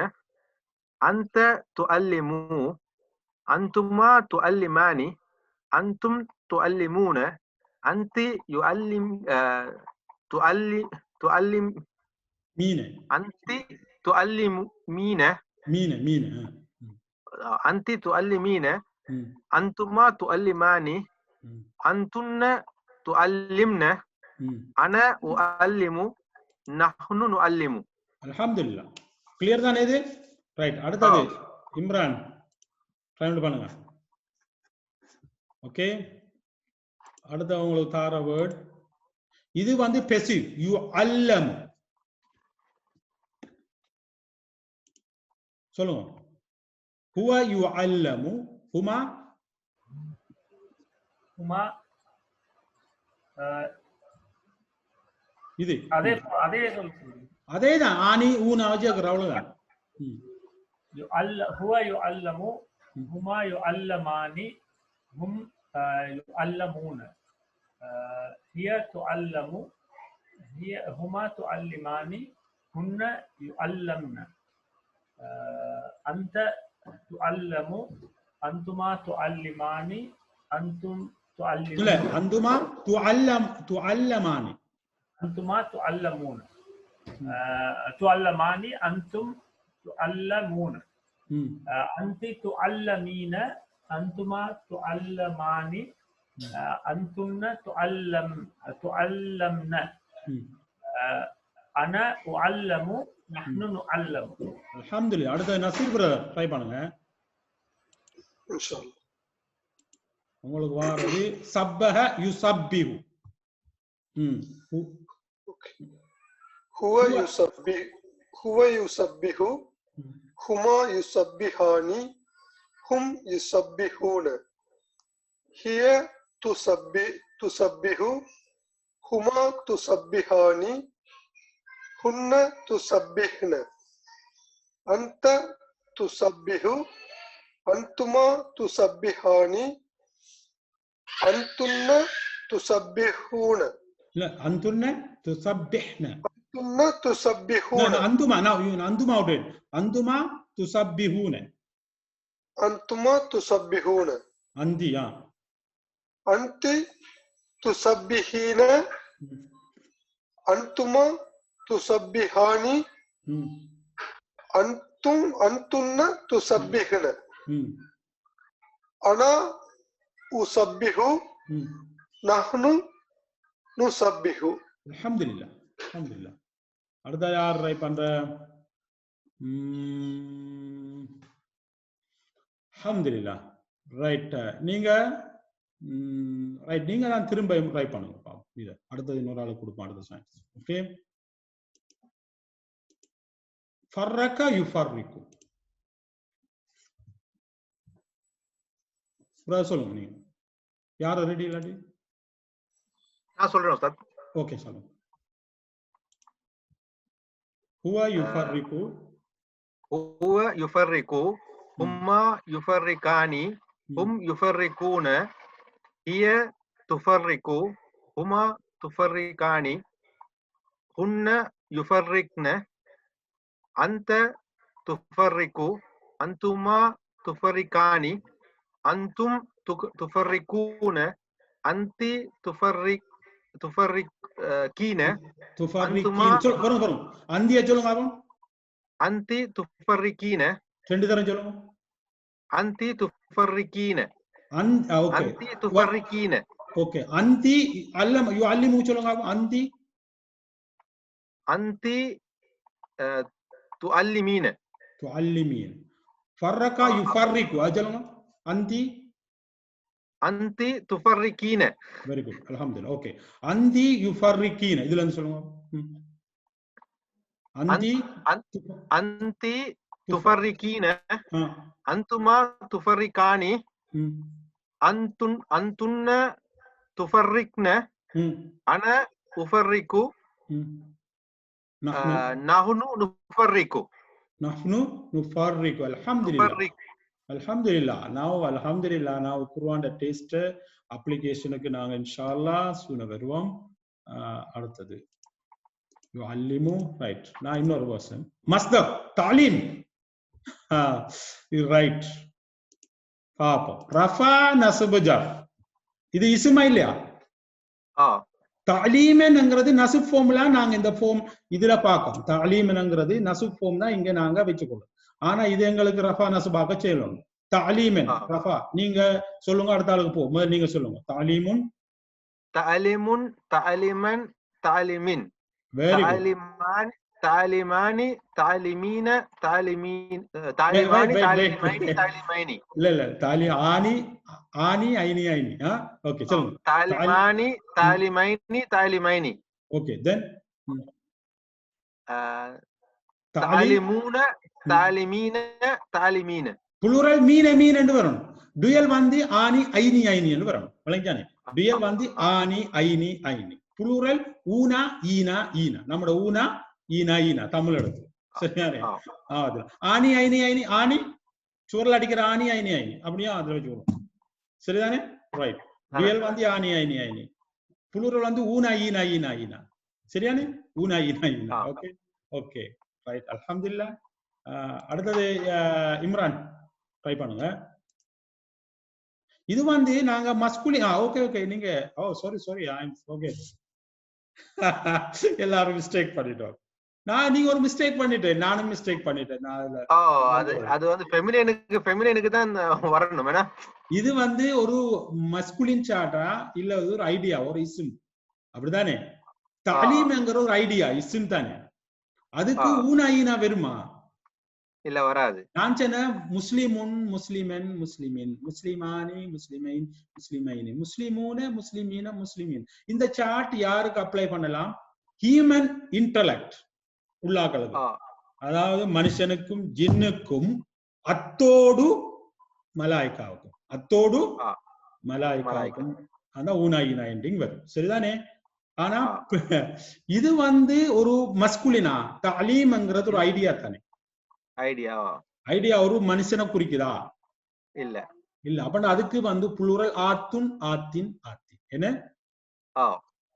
أنت تعلم أنتما تعلمان أنتم تعلمون أنت تعلم مين أنت تعلمين مين أنت تعلمين أنتما تعلمان أنتن تعلمن أنا أعلم نحن نعلم. الحمد لله. clear தானே இது? ரைட். அடுத்தது இம்ரான் ட்ரை பண்ணுங்க. ஓகே, அடுத்து உங்களுக்கு தார வேர்ட் இது வந்து passive. யூ அல்லம். சொல்லுங்க. هو يعلم هما இது அதேதான் ஆனி ஊன வச்சுக்கிற அவ்வளவுதான். هو يعلم هما يعلمان هم يعلمون هي تعلم هي هما تعلمان هن يعلمن أنت تعلم أنتما تعلمان أنتم تعلمون. لا أنتما تعلمان أنتما تعلمون تعلمان أنتم تعلمون أنت تعلمين أنتما تعلمان أنتن تعلمن أنا أعلم نحن نعلم. الحمد لله. அடுத்து நசீர் பிரதர் ட்ரை பண்ணுங்க. இன்ஷாஅல்லாஹ். உங்களுக்கு வாரது சப்பஹ யுஸப்பிஹு. هو يسبح هو يسبح هما يسبحان هم يسبحون هي تسبح هما تسبحان هن تسبحن أنت تسبح أنتما تسبحان أنتن تسبحون. لا أنتن تسبحن. أنتن تسبحون. أنتما أنتما أوتين أنتما تسبحون. أنتما تسبحون. أنتي أنت تسبحين أنتما تسبحان أنتن تسبحن أنا أسبح نحن نسبح. الحمد لله. الحمد لله. அடுத்த யார் ட்ரை பண்ற? அல்ஹம்துலில்லாஹ். ரைட். நீங்க ரைட் நீங்க தான் திரும்ப ட்ரை பண்ணுங்க பாப்போம். இத அடுத்து இன்னொரு ஆளு கொடுப்போம் அடுத்த சயின்ஸ். ஓகே, ஃபர்ரக யுஃபர்ரிகு. பிரதர் சொல்லுங்க. நீங்க யார் ரெடி இல்லாட்டி நான் சொல்றேன் உஸ்தாத். ஓகே சொல்லுங்க. هو يفرق هو يفرق هما يفرقان هم يفرقون هي تفرق هما تفرقان هن يفرقن أنت تفرق أنتما تفرقان أنتم تفرقون أنت تفرقين வரும் அந்திய சொல்லுங்க. أنت تفرقين ரெண்டு தரம் சொல்லுங்க. أنت تفرقين ஓகே أنت تفرقين ஓகே. அந்தி அல்லம் யுஅல்லிமு சொல்லுங்க. அந்தி أنت تعلمين تعلمين. فرق يفرق சொல்லுங்க. அந்தி anti tufarrikina. Very good. Alhamdulillah. Okay. Anti yufarrikina. இதுல இருந்து சொல்லுங்க. Anti anti tufarrikina. Antuma tufarrikani. Antunna tufarrikna. Ana ufarriku. Nahnu nufarriku. Nahnu nufarriku. Alhamdulillah. Alhamdulillah. Now alhamdulillah now Quran test application க்கு நாங்க இன்ஷாஅல்லாஹ் சூன வருவோம். அடுத்தது yuallimu right. நான் இன்னொரு version. Masdar ta'lim. You right. பாப்பா ரஃபா நஸ்பு ஜர். இது இஸ்மா இல்லையா? தலீம்ங்கிறது நஸ்ப் ஃபார்ம்ல நாங்க இந்த ஃபார்ம் இதுல பார்க்கோம். தலீம்ங்கிறது நஸ்ப் ஃபார்ம் தான் இங்க நாங்க வெச்சுக்கொள்ளும். ஆனா இது எங்களுக்கு ரஃபா நஸ்பாக செய்யணும். தலீமன் ரஃபா நீங்க சொல்லுங்க அடுத்த ஆளுக்கு போ. முதல்ல நீங்க சொல்லுங்க. தலீமுன் ta'limun ta'liman ta'limin. Very good. Ta'liman ta'limani ta'limina ta'limin ta'limani ta'limaini ta'limaini. இல்ல தாலி ஆனி ஆனி ஐனி ஐனி. ஓகே சொல்லுங்க. ta'limani ta'limaini ta'limaini. Okay then ta'limuna ta'limina ta'limina. plural மீன மீன் என்று வரணும். dual வந்து ஆனி ஐனி ஐனி என்று வரணும். விளங்கியானே? dual வந்து ஆனி ஐனி ஐனி. plural ஊனா ஈனா ஈனா. நம்மட ஊனா ஈனா ஈனா தமிழ் எடுத்து சரியானே? அதுல ஆனி ஐனி ஐனி ஆனி சுவர்ல அடிக்கிற ஆனி ஐனி ஐனி அப்படியே அதுல வச்சுக்கணும். சரிதானே? ரைட். dual வந்து ஆனி ஐனி ஐனி. plural வந்து ஊனா ஈனா ஈனா ஈனா. சரியானே? ஊனா ஈனா ஈனா. Okay okay right. அல்ஹம்துலில்லாஹ். அடுத்தது இம்ரான் ட்ரை பண்ணுங்க. இது வந்து நாங்க மஸ்குலின் ஓகே ஓகே நீங்க சாரி ஐ அம் ஓகே எல்லாரும் மிஸ்டேக் பண்ணிட்டோம். நீங்க ஒரு மிஸ்டேக் பண்ணிட்டேன், நானும் மிஸ்டேக் பண்ணிட்டேன். அது வந்து ஃபெமினினுக்கு தான் வரணும். இது வந்து ஒரு மஸ்குலின் சார்ட்டா இல்ல ஒரு ஐடியா ஒரு இஸ்ம் அப்படிதானே? தலீம்ங்கிற ஒரு ஐடியா இஸ்ம் தானே? அதுக்கு ஊனாயினா வருமா? இல்ல வராது. நான் சொன்ன முஸ்லிமுன் முஸ்லிமன் முஸ்லிமின் முஸ்லிமானி முஸ்லிமைன் முஸ்லிமைனி முஸ்லிமூன முஸ்லிமீன முஸ்லிமின். இந்த சார்ட் யாருக்கு அப்ளை பண்ணலாம்? ஹியூமன் இன்டலெக்ட் உள்ளாக்களுக்கு, அதாவது மனுஷனுக்கும் ஜின்னுக்கும் அத்தோடு மலாய்க்காவுக்கும் அத்தோடு மலாய்க்காவுக்கும் அந்த ஊனாயினா என்டிங் வரும். சரிதானே? ஆனா இது வந்து ஒரு மஸ்குலினா தலீம்ங்கிறது ஒரு ஐடியா தானே? ஐடியா ஒரு மனுஷனை குறிக்குதா? இல்ல இல்ல. அப்ப அதுக்கு வந்து புளூரல் ஆத்துன் ஆத்தின் ஆத்தின் என்ன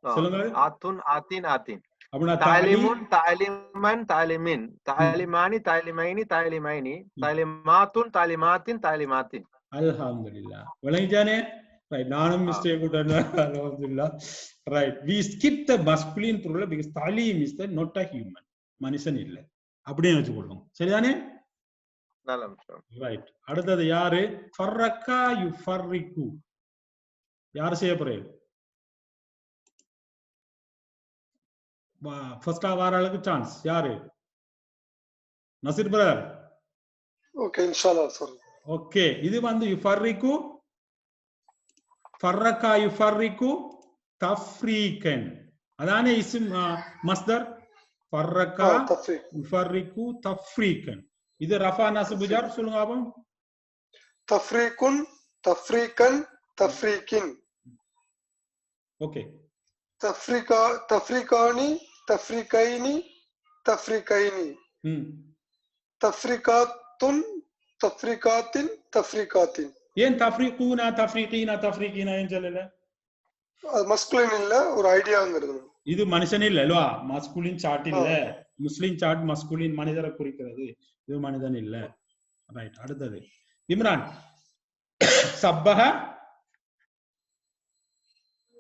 சொல்லுங்க? ஆத்துன் ஆத்தின் ஆத்தின். அப்படினா தாலிமுன் தாலிமன் தாலிமின் தாலிமானி தாலிமைனி தாலிமைனி தாலிமாத்துன் தாலிமாத்தின் தாலிமாத்தின். அல்ஹம்துலில்லாஹ். விளங்கிட்டானே? ரைட். நானும் மிஸ்டேக் விட்டேன். அல்ஹம்துலில்லாஹ். Right. we skip the masculine plural because talim is the not a human. மனுஷன் இல்ல அப்படியே வெச்சுக்கொள்ளுங்க. சரிதானே? ரைட். அடுத்தது யாரு? ஃபர்ரக்கா யுஃபர்ரிகு. யார் செய்ய போறீங்க? ஃபர்ஸ்ட் வார ஆளுக்கு சான்ஸ். யாரு? நசீர் பிரதர். ஓகே இன்ஷாஅல்லாஹ் சார். ஓகே. இது வந்து யுஃபர்ரிகு ஃபர்ரக்கா யுஃபர்ரிகு தஃப்ரீகன். அதானே இஸ்ம் மஸ்தர் ஃபர்ரக்கா யுஃபர்ரிகு தஃப்ரீகன். இது ரஃபா நஸ்பு ஜர் சொல்லுங்க பாப்போம். தஃப்ரீகுன் தஃப்ரீகன் தஃப்ரீகின். ஓகே. தஃப்ரீகா தஃப்ரீகானி தஃப்ரீகைனி தஃப்ரீகைனி. தஃப்ரீகாத்துன் தஃப்ரீகாத்தின் தஃப்ரீகாத்தின். ஏன் தஃப்ரீகுனா தஃப்ரீகீனா தஃப்ரீகீனா ஏன் சொல்லல? அது மஸ்குலின் இல்ல, ஒரு ஐடியாங்கிறது. இது மனுஷன் இல்ல அல்லவா? மஸ்குலின் சார்ட் இல்ல. முஸ்லிம் சார்ட் மஸ்குலின் மனிதரை குறிக்கிறது. இது மனிதன் இல்ல. ரைட். அடுத்தது இம்ரான். சப்பஹ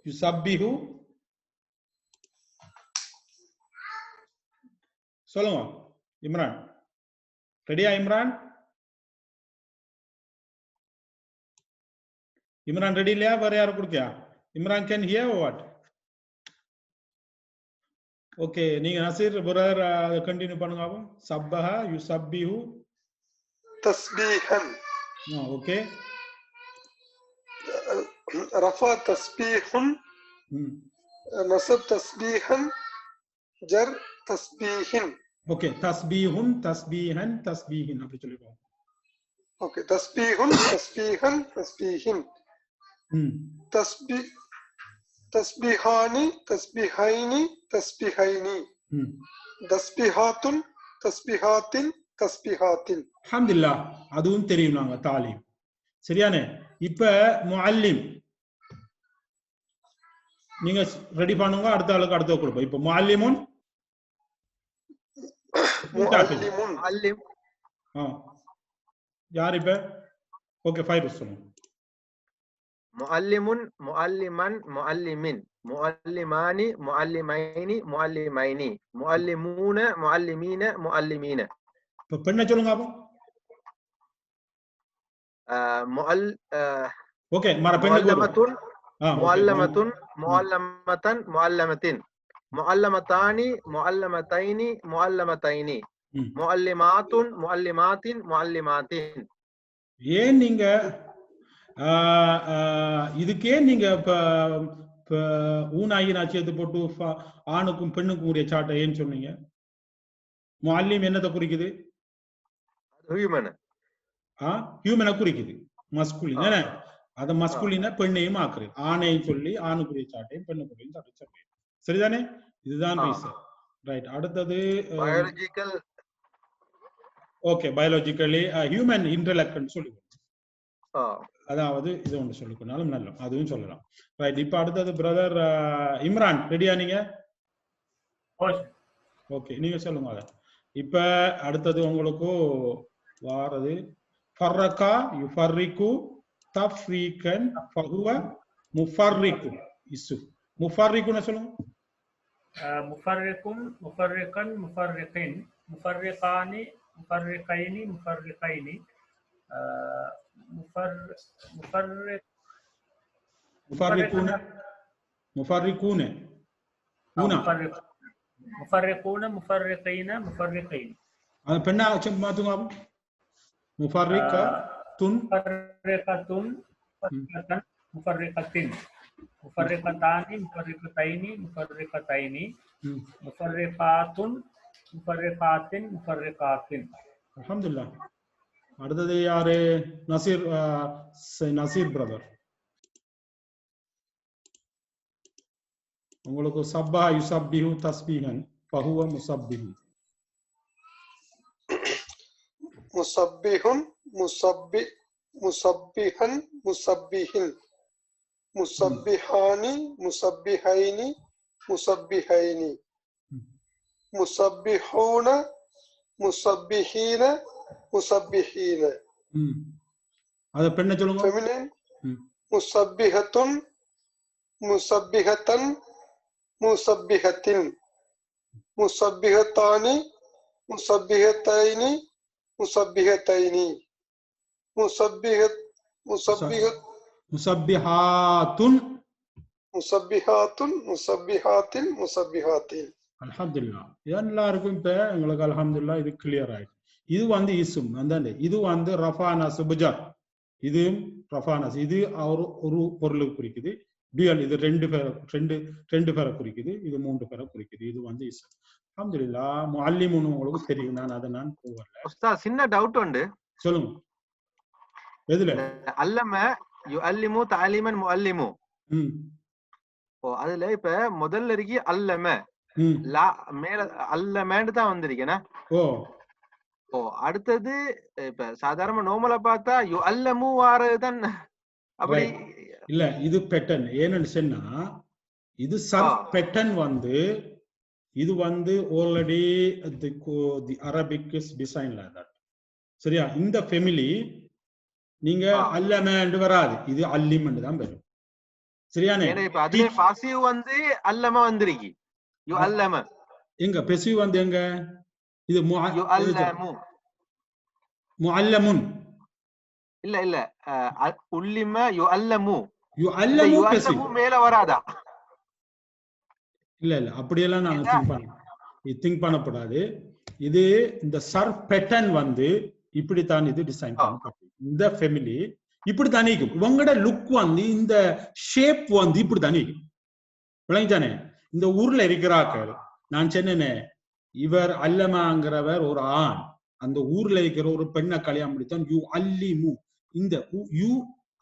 யுஸப்பிஹு. சொல்லுங்க இம்ரான். ரெடியா இம்ரான்? இம்ரான் ரெடி இல்லையா? வேற யாரும் கொடுக்கியா? Imran can hear what? Okay. நீங்க நசீர் பிரதர் கண்டினியூ பண்ணுங்க. அப்போ சப்பஹ யுஸப்பிஹு தஸ்பீஹன். ஓகே. رفع تسبيح نصب تسبيحا جر تسبيح ஓகே தஸ்பீஹுன் தஸ்பீஹன் தஸ்பீஹின் அப்படி சொல்லிடுவோம் اوكي تسبيح تسبيحا تسبيح تسبيح تسبيحان تسبيحين تسبيحين تسبيحات تسبيحات تسبيحات அல்ஹம்துலில்லாஹ் அதுவும் தெரியும் நாங்க தாலீம் சரியானே இப்ப முஅல்லிம் நீங்க ரெடி பண்ணுங்க அடுத்த ஆளுக்கு அடுத்து கொடுப்போம் இப்ப முஅல்லிமுன் முஅல்லிமுன் யார் இப்ப ஓகே ஃபைரஸ் சொல்லுங்க முஅல்லிமுன் முஅல்லிமன் முஅல்லிமின் முஅல்லிமானி முஅல்லிமைனி முஅல்லிமைனி முஅல்லிமூன முஅல்லிமீன முஅல்லிமீன இப்ப பெண்ணை சொல்லுங்க அப்போ ஓகே மர பெண்ணு முஅல்லமத்துன் முஅல்லமத்துன் முஅல்லமத்தன் முஅல்லமத்தின் முஅல்லமத்தானி முஅல்லமத்தைனி முஅல்லமத்தைனி முஅல்லிமாத்துன் முஅல்லிமாத்தின் முஅல்லிமாத்தின் ஏன் நீங்க இதுக்கே நீங்க ஊனாகி சேர்த்து போட்டு ஆணுக்கும் பெண்ணுக்கும் உரிய சாட்டை ஏன்னு சொன்னீங்க முஅல்லிம் என்னத்தை குறிக்குது ஹியூமனை குறிக்குது மஸ்குலின் அத மஸ்குலின பெண்ணையும் ஆக்குறது ஆணையும் சொல்லி ஆணுக்குரிய சாட்டையும் பெண்ணுக்குரிய சாட்டை சொல்லி சரிதானே இதுதான் ரீசன் ரைட் அடுத்தது பயாலஜிக்கல் ஓகே பயாலஜிக்கலி ஹியூமன் இன்டெலெக்ட்னு சொல்லுவோம் அதாவது இது ஒன்று சொல்லிக்கொண்டாலும் நல்ல அதுவும் சொல்லலாம் ரைட் இப்ப அடுத்தது பிரதர் இம்ரான் ரெடியா நீங்க ஓகே நீங்க சொல்லுங்க அத இப்ப அடுத்தது உங்களுக்கு வாரது ஃபர்ரகா யுஃபர்ரிகு தஃப்ரீகன் ஃபஹுவ முஃபர்ரிகு இஸ்ஸு முஃபர்ரிகுன்னு சொல்லுங்க முஃபர்ரிகுன் முஃபர்ரிகன் முஃபர்ரிகின் முஃபர்ரிகானி முஃபர்ரிகைனி முஃபர்ரிகைனி முஃபர்ரிகூன முஃபர்ரிகூன முஃபர்ரிகூன முஃபர்ரிகைன முஃபர்ரிகைன் அது பெண்ணா மாத்துங்க முஃபர்ரிகத்துன் முஃபர்ரிகத்துன் முஃபர்ரிகத்தன் முஃபர்ரிகத்தின் முஃபர்ரிகத்தானி முஃபர்ரிகத்தைனி முஃபர்ரிகத்தைனி முஃபர்ரிகாத்துன் முஃபர்ரிகாத்தின் முஃபர்ரிகாத்தின் அல்ஹம்துலில்லாஹ் அடுத்தது யாரு நசீர் நசீர் பிரதர் உங்களுக்கு சப்பா யுஸப்பிஹு தஸ்பீஹன் ஃபஹுவ முஸப்பிஹு முஸப்பிஹுன் முஸப்பிஹன் முஸப்பிஹின் முஸப்பிஹானி முஸப்பிஹைனி முஸப்பிஹைனி முஸப்பிஹூன முஸப்பிஹீன முஸப்பிஹீன அத பெண்ணை சொல்லுங்க ஃபெமினின் முஸப்பிஹத்துன் முஸப்பிஹத்தன் முஸப்பிஹத்தின் முஸப்பிஹத்தானி முஸப்பிஹத்தைனி முஸப்பிஹத்தைனி முஸப்பிஹாத்துன் முஸப்பிஹாத்துன் முஸப்பிஹாத்தின் முஸப்பிஹாத்தின் அல்ஹம்துலில்லாஹ் எல்லாருக்கும் இப்ப உங்களுக்கு அல்ஹம்துலில்லாஹ் இது கிளியர் ஆயிடுச்சு இது வந்து இஸ்ம் அந்தாண்டே இது வந்து ரஃபானா சுபஜா இது ரஃபானாஸ் இது ஒரு பொருளுக்கு குறிக்குது டியூல் இது ரெண்டு பேரை குறிக்குது இது மூன்று பேரை குறிக்குது இது வந்து இஸ்ம் அல்ஹம்துலில்லாஹ் முஅல்லிமுன் உங்களுக்கு தெரியும் நான் அத நான் போவல உஸ்தாத் சின்ன டவுட் உண்டு சொல்லுங்க எதுல அல்லம யுஅல்லிமு தஅலீமன் முஅல்லிமு அதுல இப்ப முதல்ல இருக்கு அல்லம லா மேல அல்லமேன்னு தான் வந்திருக்கேனா அடுத்தது இப்ப சாதாரண நோமலா பார்த்தா யுஅல்லமு வாரதான் அப்படி இல்ல இது பேட்டர்ன் ஏன்னு சொன்னா இது சப் பேட்டர்ன் வந்து இது வந்து already the Arabic is design like that சரியா இந்த ஃபேமிலி நீங்க அல்லமேன்னு வராது இது அல்லிமன்னு தான் வரும் சரியானே இப்ப அதுல பாசிவ் வந்து அல்லம வந்திருக்கு யுஅல்லம எங்க பெசிவ் வந்து எங்க இது யுஅல்லமு முஅல்லமுன் இல்ல இல்ல உல்லிம யுஅல்லமு யுஅல்லமு மேல வராதா இல்ல இல்ல அப்படியெல்லாம் நாங்க திங்க் பண்ணப்படாது இது இந்த சர்ஃப் பேட்டர்ன் வந்து இப்படித்தான் இது டிசைன் பண்ணப்பட்டது இந்த ஃபேமிலி இப்படித்தான் இருக்கும். இவங்களோட லுக் வந்து இந்த ஷேப் வந்து இப்படித்தான் இருக்கும். விளங்கிட்டானே? இந்த ஊர்ல இருக்கிறாக்கள் நான் சொன்னேனே, இவர் அல்லமாங்கிறவர் ஒரு ஆண், அந்த ஊர்ல இருக்கிற ஒரு பெண்ணை கல்யாணம் முடித்தான். யூ அல்லிமு, இந்த யூ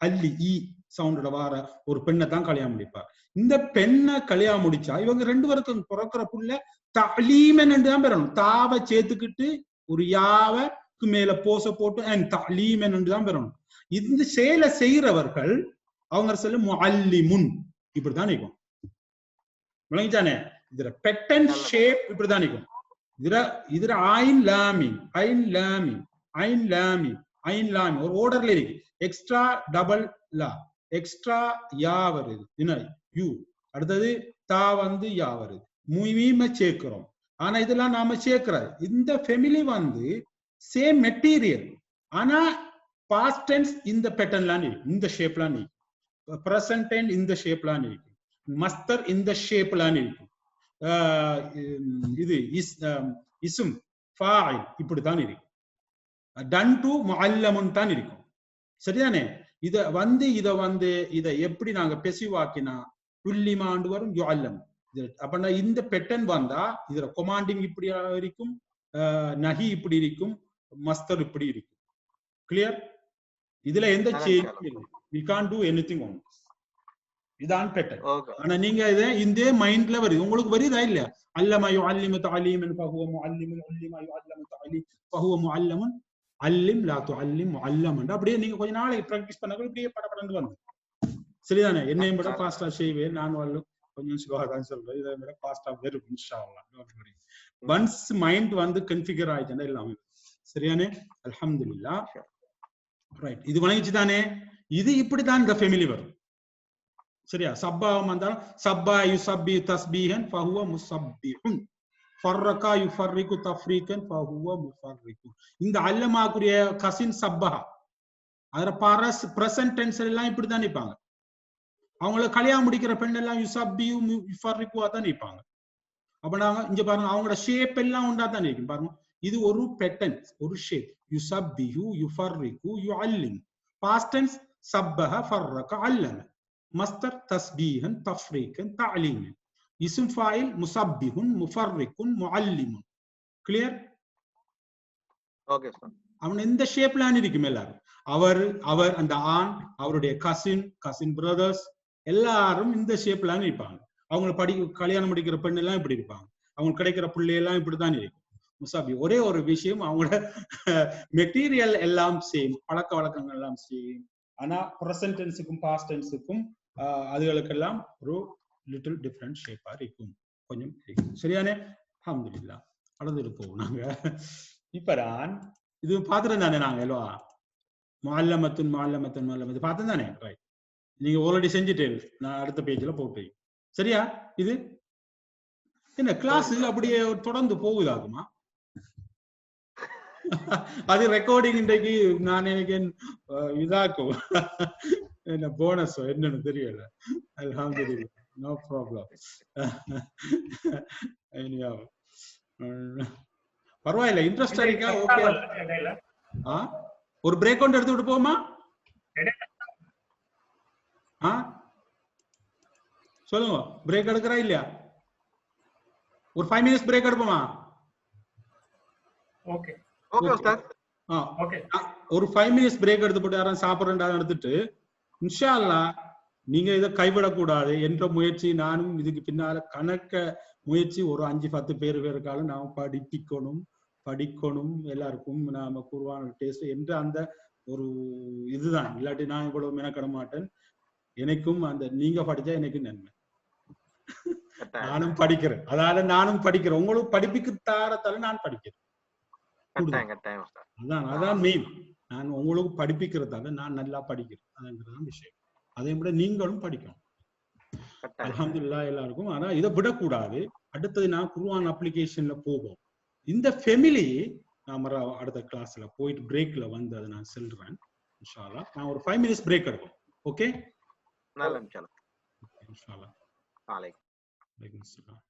அல்லி இ சவுண்டோட வார ஒரு பெண்ணை தான் கல்யாணம் முடிப்பார். இந்த பெண்ணை கல்யாணம் முடிச்சா இவங்க ரெண்டு பேருக்கும் பிறக்கிற புள்ள தலீமன் என்று தான் பெறணும். தாவை சேர்த்துக்கிட்டு ஒரு யாவுக்கு மேல போச போட்டு அண்ட் தலீமன் என்று தான் பெறணும். இந்த செயலை செய்யறவர்கள் அவங்க சொல்ல முஅல்லிமுன் இப்படித்தான் இருக்கும். விளங்கிட்டானே? இதுல பெட்டன் ஷேப் இப்படிதான் இருக்கும். இதுல ஐன் லாமி ஐன் லாமி ஐன் லாமி ஐன் லாமி ஒரு ஓர்டர்ல இருக்கு. எக்ஸ்ட்ரா டபுள் லா, எக்ஸ்ட்ரா யா வருது, என்ன யூ, அடுத்தது தா வந்து யா வருது, மீம சேர்க்கிறோம். ஆனா இதெல்லாம் நாம சேர்க்கிறது. இந்த ஃபேமிலி வந்து சேம் மெட்டீரியல், ஆனா பாஸ்ட் டென்ஸ் இந்த பேட்டர்ன்லாம் இருக்கு, இந்த ஷேப்லாம் இருக்கு. பிரசன்ட் டென்ஸ் இந்த ஷேப்லாம் இருக்கு. மஸ்தர் இந்த ஷேப்லாம் இருக்கு. இது இஸ்ம் ஃபாயில் இப்படித்தான் இருக்கு. டன் டு முஅல்லமுன் தான் இருக்கும். சரிதானே? இதை எப்படி நாங்க பெசிவாக்கினா துல்லிமாண்டு வரும் யுஅல்லம். அப்படின்னா இந்த பேட்டர்ன் வந்தா இதுல கொமாண்டிங் இப்படி இருக்கும், நஹி இப்படி இருக்கும், மஸ்தர் இப்படி இருக்கும். கிளியர்? இதுல எந்த சேஞ்சும் இல்லை. we can't do anything on this. இதான் பேட்டர்ன். ஆனா நீங்க இதை இந்த மைண்ட்ல வருது, உங்களுக்கு வருதா இல்லையா? அல்லமா யுஅல்லிமு தஅலீமன் ஃபஹுவ முஅல்லிமுன், அல்லிமா யுஅல்லமு தஅலீம் ஃபஹுவ முஅல்லமுன், அல்லிம் லா துஅல்லிம் முஅல்லமன். அப்படியே நீங்க கொஞ்ச நாளைக்கு பிராக்டிஸ் பண்ணாலும் இப்படியே படபடன்னு வந்து. சரிதானே? என்னையும் விட ஃபாஸ்டா செய்வேன் நான். கொஞ்சம் சுகாதான் சொல்றேன், இதை விட ஃபாஸ்டா வரும் இன்ஷா அல்லாஹ். ஒன்ஸ் மைண்ட் வந்து கன்ஃபிகர் ஆயிட்டா எல்லாமே சரியானே? அல்ஹம்துலில்லாஹ். ரைட், இது வணங்கிச்சுதானே? இது இப்படிதான் இந்த ஃபேமிலி வரும். சரியா? சப்பாவும் வந்தாலும் சப்பா யுஸப்பி தஸ்பீஹன் ஃபஹுவ முஸப்பிஹுன், ஃபர்ரகா யுஃபர்ரிகு தஃப்ரீகன் ஃபஹுவ முஃபர்ரிகு. இந்த அல்லமாக்குரிய கசின் சப்பஹா, அதுல பிரசன்ட் டென்ஸ் எல்லாம் இப்படிதான் நிப்பாங்க. அவங்கள கல்யாணம் முடிக்கிற பெண் எல்லாம் யுஸப்பிஹு யுஃபர்ரிகுவா தான் நிப்பாங்க. அப்ப நாங்க இங்க பாருங்க, அவங்களோட ஷேப் எல்லாம் உண்டா தான் இருக்கும். பாருங்க, இது ஒரு பேட்டர்ன், ஒரு ஷேப். யுஸப்பிஹு யுஃபர்ரிகு யுஅல்லிம். பாஸ்ட் டென்ஸ் சப்பஹ ஃபர்ரக அல்லம. மஸ்தர் தஸ்பீஹன் தஃப்ரீகன் தஅலீமன். இஸ்ம் ஃபாயில் முஸப்பிஹுன் முஃபர்ரிகுன் முஅல்லிமுன். கிளியர்? Okay sir. அவன் இந்த ஷேப்ல இருக்கும் எல்லாரும். அவர் அந்த ஆண், அவருடைய கசின் பிரதர்ஸ் எல்லாரும் இந்த ஷேப்ல இருப்பாங்க. அவங்க கல்யாணம் முடிக்கிற பெண் எல்லாம் இப்படி இருப்பாங்க. அவங்க கிடைக்கிற பிள்ளையெல்லாம் இப்படிதான் இருக்கும். முஸப்பி ஒரே ஒரு விஷயம், அவங்களோட மெட்டீரியல் எல்லாம் சேம், பழக்க வழக்கங்கள் எல்லாம் சேம். ஆனா பிரசன்ட் டென்ஸுக்கும் பாஸ்ட் டென்ஸுக்கும் அதுகளுக்கெல்லாம் ஒரு லிட்டில் டிஃபரெண்ட் ஷேப்பா இருக்கும், கொஞ்சம் இருக்கும். சரியானே? அல்ஹம்துலில்லாஹ். அளந்து இருப்போம் நாங்க. இப்பதான் இது பாத்துட்டு தானே நாங்க எல்வா முஅல்லமத்துன் முஅல்லமத்துன் முஅல்லமத்து பார்த்தோம் தானே? ரைட், நீங்க ஆல்ரெடி செஞ்சுட்டு நான் அடுத்த பேஜ்ல போட்டு. சரியா? இது என்ன கிளாஸ் அப்படியே தொடர்ந்து போகுதாகுமா? அது ரெக்கார்டிங் இன்றைக்கு நான் நினைக்கிறேன் இதாக்கும், என்ன போனஸோ என்னன்னு தெரியல. அல்ஹம்துலில்லாஹ், நோ ப்ராப்ளம். பரவாயில்ல, இன்ட்ரெஸ்டா இருக்கா? ஓகே, ஒரு பிரேக் அவுட் எடுத்து விட்டு போமா? சொல்லுங்க, பிரேக் எடுக்கிறா இல்லையா? ஒரு 5 minutes பிரேக் எடுப்போமா? ஓகே ஓகே உஸ்தாத். ஓகே, ஒரு 5 minutes பிரேக் எடுத்து போட்டு யாரும் சாப்பிடுறா எடுத்துட்டு இன்ஷா அல்லாஹ் நீங்க இதை கைவிடக்கூடாது என்ற முயற்சி. நானும் இதுக்கு பின்னால கணக்க முயற்சி ஒரு 5-10 பேருக்காலும் நாம படிக்கணும் எல்லாருக்கும் நாம குர்ஆன் டேஸ்ட் என்ற அந்த ஒரு இதுதான். இல்லாட்டி நான் இவ்வளவு மெனக்கட மாட்டேன். எனக்கும் அந்த நீங்க படிச்சா எனக்கு நன்மை. நானும் படிக்கிறேன், அதால நானும் படிக்கிறேன். உங்களுக்கு படிப்புக்கு தாரத்தால நான் படிக்கிறேன். அதான் மெயின். நான் உங்களுக்கு படிப்பிக்கிறதால நான் நல்லா படிக்கிறேன், அதுதான் விஷயம். அதே விட நீங்களும் படிக்கணும். அல்ஹம்துலில்லாஹ் எல்லாருக்கும். ஆனா இதை விடக்கூடாது. அடுத்தது நான் குர்ஆன் அப்ளிகேஷன்ல போவோம். இந்த ஃபேமிலி நாம அடுத்த கிளாஸ்ல போயிட்டு பிரேக்ல வந்து அதை நான் சொல்றேன் இன்ஷா அல்லாஹ். நான் ஒரு 5 minutes பிரேக் எடுப்போம். ஓகே, நல்ல இன்ஷா அல்லாஹ். இன்ஷா அல்லாஹ். அலைக்கும் அலைக்கும் ஸலாம்.